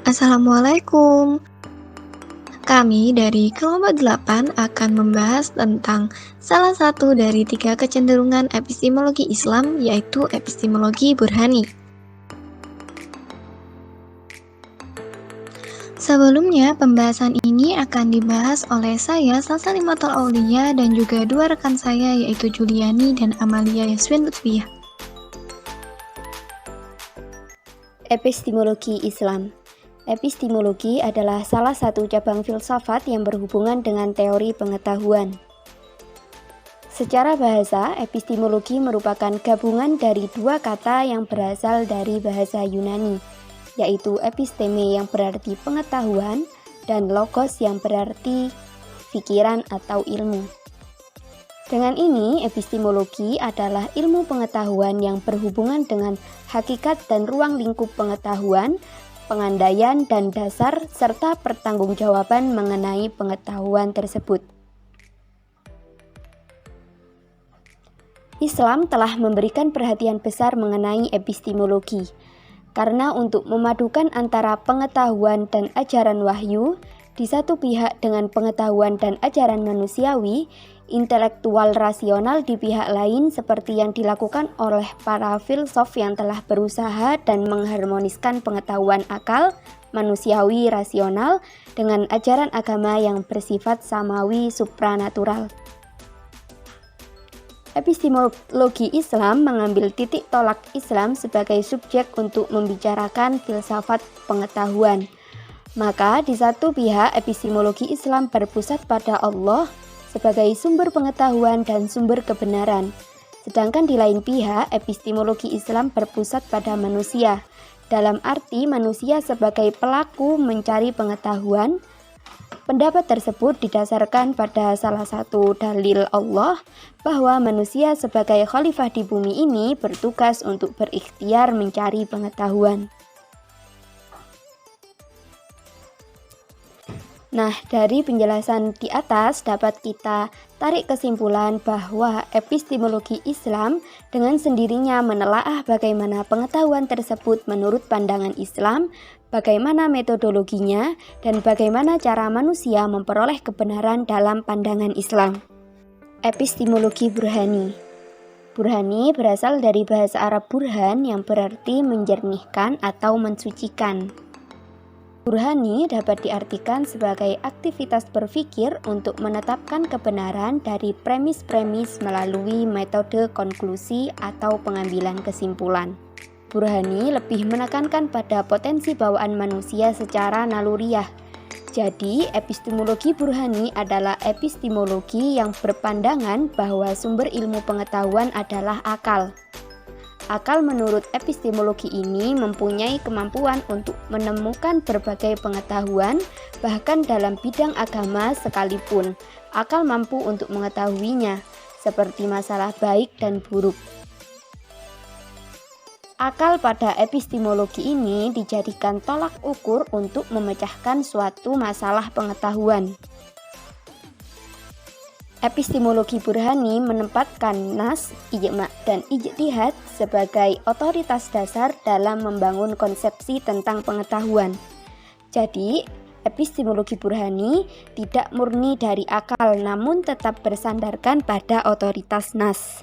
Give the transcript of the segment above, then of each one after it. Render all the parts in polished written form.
Assalamualaikum. Kami dari kelompok 8 akan membahas tentang salah satu dari 3 kecenderungan epistemologi Islam, yaitu epistemologi Burhani. Sebelumnya, pembahasan ini akan dibahas oleh saya, Salsa Limatul Aulia, dan juga 2 rekan saya, yaitu Juliani dan Amalia Yasmin Lutfiyah. Epistemologi Islam. Epistemologi adalah salah satu cabang filsafat yang berhubungan dengan teori pengetahuan. Secara bahasa, epistemologi merupakan gabungan dari 2 kata yang berasal dari bahasa Yunani, yaitu episteme yang berarti pengetahuan dan logos yang berarti pikiran atau ilmu. Dengan ini, epistemologi adalah ilmu pengetahuan yang berhubungan dengan hakikat dan ruang lingkup pengetahuan, pengandaian dan dasar, serta pertanggungjawaban mengenai pengetahuan tersebut. Islam telah memberikan perhatian besar mengenai epistemologi, karena untuk memadukan antara pengetahuan dan ajaran wahyu, di satu pihak dengan pengetahuan dan ajaran manusiawi, intelektual rasional di pihak lain seperti yang dilakukan oleh para filsuf yang telah berusaha dan mengharmoniskan pengetahuan akal, manusiawi rasional dengan ajaran agama yang bersifat samawi supranatural. Epistemologi Islam mengambil titik tolak Islam sebagai subjek untuk membicarakan filsafat pengetahuan. Maka di satu pihak epistemologi Islam berpusat pada Allah sebagai sumber pengetahuan dan sumber kebenaran. Sedangkan di lain pihak, epistemologi Islam berpusat pada manusia, dalam arti manusia sebagai pelaku mencari pengetahuan. Pendapat tersebut didasarkan pada salah satu dalil Allah bahwa manusia sebagai khalifah di bumi ini bertugas untuk berikhtiar mencari pengetahuan. Nah, dari penjelasan di atas dapat kita tarik kesimpulan bahwa epistemologi Islam dengan sendirinya menelaah bagaimana pengetahuan tersebut menurut pandangan Islam, bagaimana metodologinya, dan bagaimana cara manusia memperoleh kebenaran dalam pandangan Islam. Epistemologi Burhani. Burhani berasal dari bahasa Arab burhan yang berarti menjernihkan atau mensucikan. Burhani dapat diartikan sebagai aktivitas berpikir untuk menetapkan kebenaran dari premis-premis melalui metode konklusi atau pengambilan kesimpulan. Burhani lebih menekankan pada potensi bawaan manusia secara naluriah. Jadi, epistemologi Burhani adalah epistemologi yang berpandangan bahwa sumber ilmu pengetahuan adalah akal. Akal menurut epistemologi ini mempunyai kemampuan untuk menemukan berbagai pengetahuan, bahkan dalam bidang agama sekalipun. Akal mampu untuk mengetahuinya, seperti masalah baik dan buruk. Akal pada epistemologi ini dijadikan tolak ukur untuk memecahkan suatu masalah pengetahuan. Epistemologi Burhani menempatkan nas, ijma, dan ijtihad sebagai otoritas dasar dalam membangun konsepsi tentang pengetahuan. Jadi, epistemologi Burhani tidak murni dari akal namun tetap bersandarkan pada otoritas nas.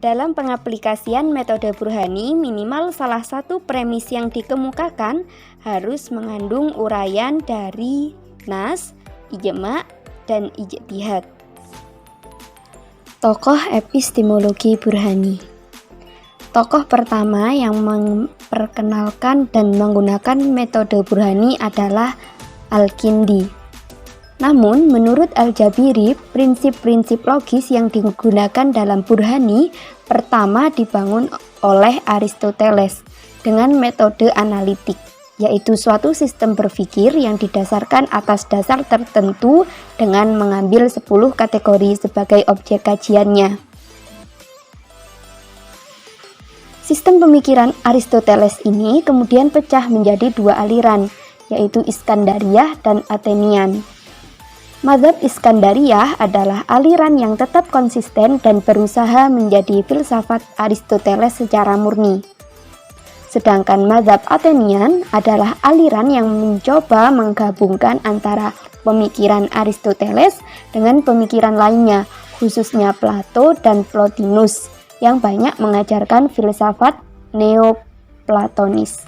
Dalam pengaplikasian metode Burhani, minimal salah satu premis yang dikemukakan harus mengandung uraian dari nas, ijma, dan ijtihad. Tokoh epistemologi Burhani. Tokoh pertama yang memperkenalkan dan menggunakan metode Burhani adalah Al-Kindi. Namun, menurut Al-Jabiri, prinsip-prinsip logis yang digunakan dalam Burhani pertama dibangun oleh Aristoteles dengan metode analitik, yaitu suatu sistem berpikir yang didasarkan atas dasar tertentu dengan mengambil 10 kategori sebagai objek kajiannya. Sistem pemikiran Aristoteles ini kemudian pecah menjadi 2 aliran, yaitu Iskandariyah dan Athenian. Mazhab Iskandariyah adalah aliran yang tetap konsisten dan berusaha menjadi filsafat Aristoteles secara murni. Sedangkan mazhab Athenian adalah aliran yang mencoba menggabungkan antara pemikiran Aristoteles dengan pemikiran lainnya, khususnya Plato dan Plotinus, yang banyak mengajarkan filsafat Neoplatonis.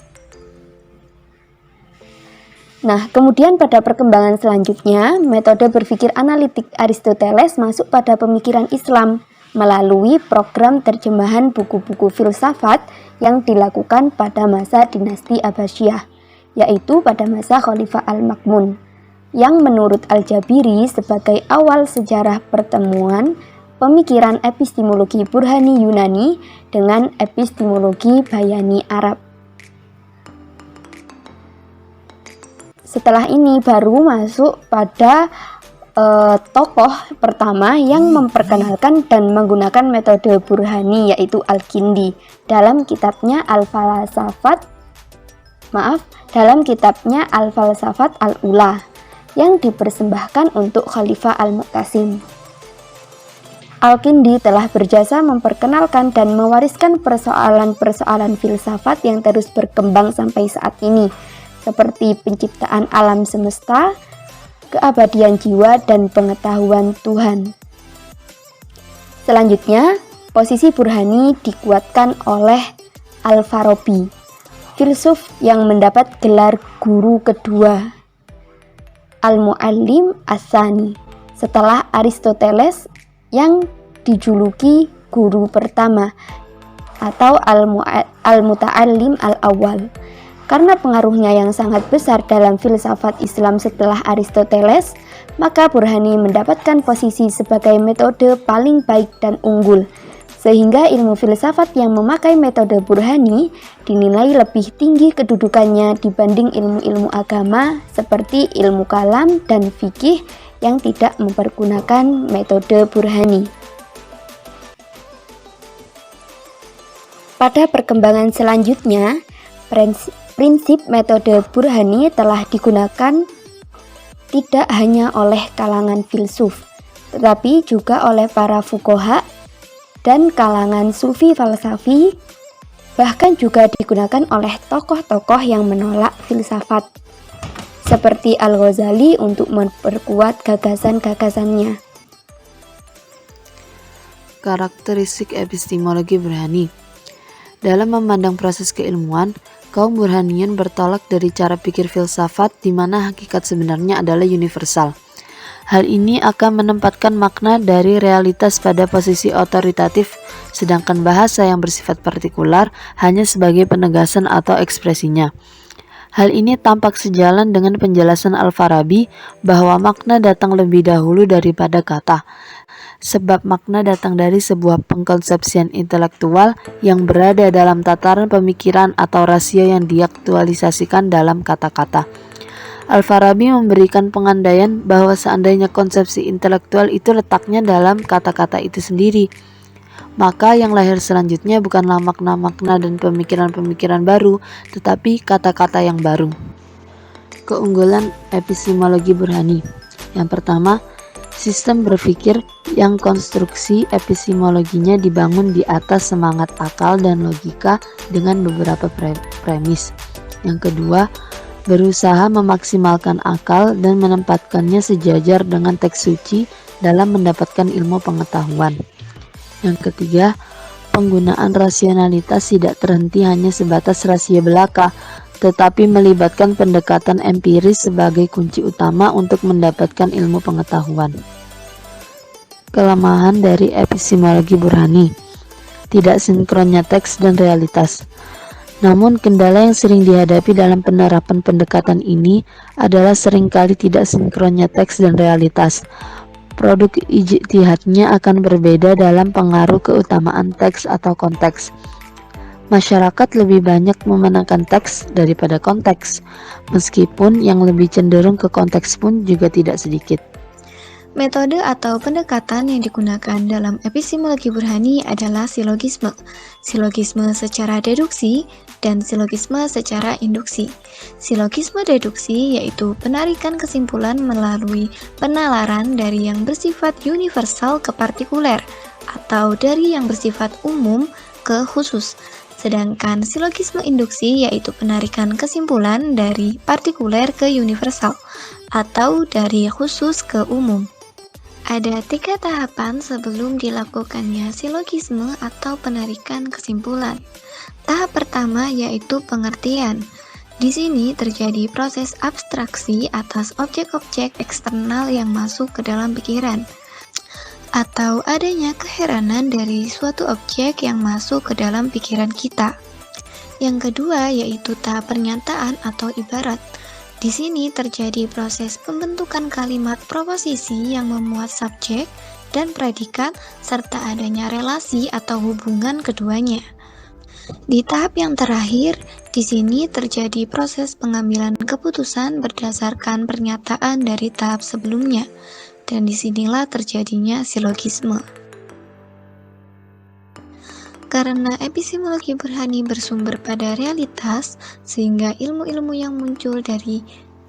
Nah, kemudian pada perkembangan selanjutnya, metode berpikir analitik Aristoteles masuk pada pemikiran Islam melalui program terjemahan buku-buku filsafat yang dilakukan pada masa dinasti Abbasiyah, yaitu pada masa Khalifah Al-Ma'mun, yang menurut Al-Jabiri sebagai awal sejarah pertemuan pemikiran epistemologi Burhani Yunani dengan epistemologi Bayani Arab. Setelah ini baru masuk pada tokoh pertama yang memperkenalkan dan menggunakan metode Burhani, yaitu Al-Kindi dalam kitabnya Al-Falsafat Al-Ula yang dipersembahkan untuk Khalifah Al-Mu'tasim. Al-Kindi telah berjasa memperkenalkan dan mewariskan persoalan-persoalan filsafat yang terus berkembang sampai saat ini, seperti penciptaan alam semesta, keabadian jiwa, dan pengetahuan Tuhan. Selanjutnya, posisi Burhani dikuatkan oleh Al-Farabi, filsuf yang mendapat gelar guru kedua, Al-Mu'allim As-Tsani, setelah Aristoteles yang dijuluki guru pertama atau Al-Muta'allim Al-Awwal. Karena pengaruhnya yang sangat besar dalam filsafat Islam setelah Aristoteles, maka Burhani mendapatkan posisi sebagai metode paling baik dan unggul, sehingga ilmu filsafat yang memakai metode Burhani dinilai lebih tinggi kedudukannya dibanding ilmu-ilmu agama seperti ilmu kalam dan fikih yang tidak mempergunakan metode Burhani. Pada perkembangan selanjutnya, prinsip metode Burhani telah digunakan tidak hanya oleh kalangan filsuf, tetapi juga oleh para fuqaha dan kalangan sufi falsafi, bahkan juga digunakan oleh tokoh-tokoh yang menolak filsafat, seperti Al-Ghazali untuk memperkuat gagasan-gagasannya. Karakteristik epistemologi Burhani. Dalam memandang proses keilmuan, kaum Burhaniyin bertolak dari cara pikir filsafat di mana hakikat sebenarnya adalah universal. Hal ini akan menempatkan makna dari realitas pada posisi otoritatif, sedangkan bahasa yang bersifat partikular hanya sebagai penegasan atau ekspresinya. Hal ini tampak sejalan dengan penjelasan Al-Farabi bahwa makna datang lebih dahulu daripada kata, sebab makna datang dari sebuah pengkonsepsian intelektual yang berada dalam tataran pemikiran atau rasio yang diaktualisasikan dalam kata-kata. Al-Farabi memberikan pengandaian bahwa seandainya konsepsi intelektual itu letaknya dalam kata-kata itu sendiri, maka yang lahir selanjutnya bukanlah makna-makna dan pemikiran-pemikiran baru, tetapi kata-kata yang baru. Keunggulan epistemologi Burhani. Yang pertama, sistem berpikir yang konstruksi epistemologinya dibangun di atas semangat akal dan logika dengan beberapa premis. Yang kedua, berusaha memaksimalkan akal dan menempatkannya sejajar dengan teks suci dalam mendapatkan ilmu pengetahuan. Yang ketiga, penggunaan rasionalitas tidak terhenti hanya sebatas rasio belaka, tetapi melibatkan pendekatan empiris sebagai kunci utama untuk mendapatkan ilmu pengetahuan. Kelemahan dari epistemologi Burhani. Tidak sinkronnya teks dan realitas. Namun kendala yang sering dihadapi dalam penerapan pendekatan ini adalah seringkali tidak sinkronnya teks dan realitas. Produk ijtihadnya akan berbeda dalam pengaruh keutamaan teks atau konteks. Masyarakat lebih banyak memenangkan teks daripada konteks, meskipun yang lebih cenderung ke konteks pun juga tidak sedikit. Metode atau pendekatan yang digunakan dalam epistemologi Burhani adalah silogisme, silogisme secara deduksi, dan silogisme secara induksi. Silogisme deduksi yaitu penarikan kesimpulan melalui penalaran dari yang bersifat universal ke partikuler, atau dari yang bersifat umum ke khusus. Sedangkan silogisme induksi yaitu penarikan kesimpulan dari partikuler ke universal atau dari khusus ke umum. Ada 3 tahapan sebelum dilakukannya silogisme atau penarikan kesimpulan. Tahap pertama yaitu pengertian. Di sini terjadi proses abstraksi atas objek-objek eksternal yang masuk ke dalam pikiran, atau adanya keheranan dari suatu objek yang masuk ke dalam pikiran kita. Yang kedua yaitu tahap pernyataan atau ibarat. Di sini terjadi proses pembentukan kalimat proposisi yang memuat subjek dan predikat serta adanya relasi atau hubungan keduanya. Di tahap yang terakhir, di sini terjadi proses pengambilan keputusan berdasarkan pernyataan dari tahap sebelumnya, dan disinilah terjadinya silogisme. Karena epistemologi burhani bersumber pada realitas, sehingga ilmu-ilmu yang muncul dari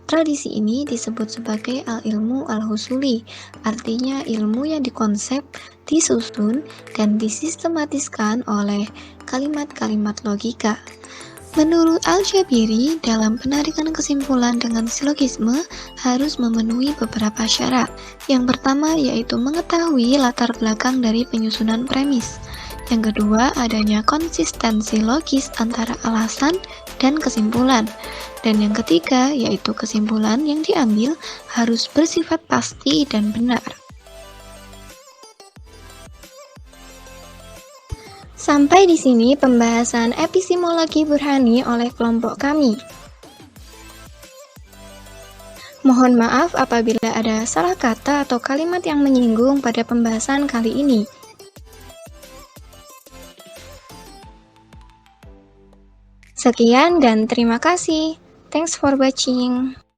tradisi ini disebut sebagai al-ilmu al-husuli, artinya ilmu yang dikonsep, disusun, dan disistematiskan oleh kalimat-kalimat logika. Menurut Al-Jabiri, dalam penarikan kesimpulan dengan silogisme harus memenuhi beberapa syarat. Yang pertama yaitu mengetahui latar belakang dari penyusunan premis. Yang kedua, adanya konsistensi logis antara alasan dan kesimpulan. Dan yang ketiga, yaitu kesimpulan yang diambil harus bersifat pasti dan benar. Sampai di sini pembahasan epistemologi burhani oleh kelompok kami. Mohon maaf apabila ada salah kata atau kalimat yang menyinggung pada pembahasan kali ini. Sekian dan terima kasih. Thanks for watching.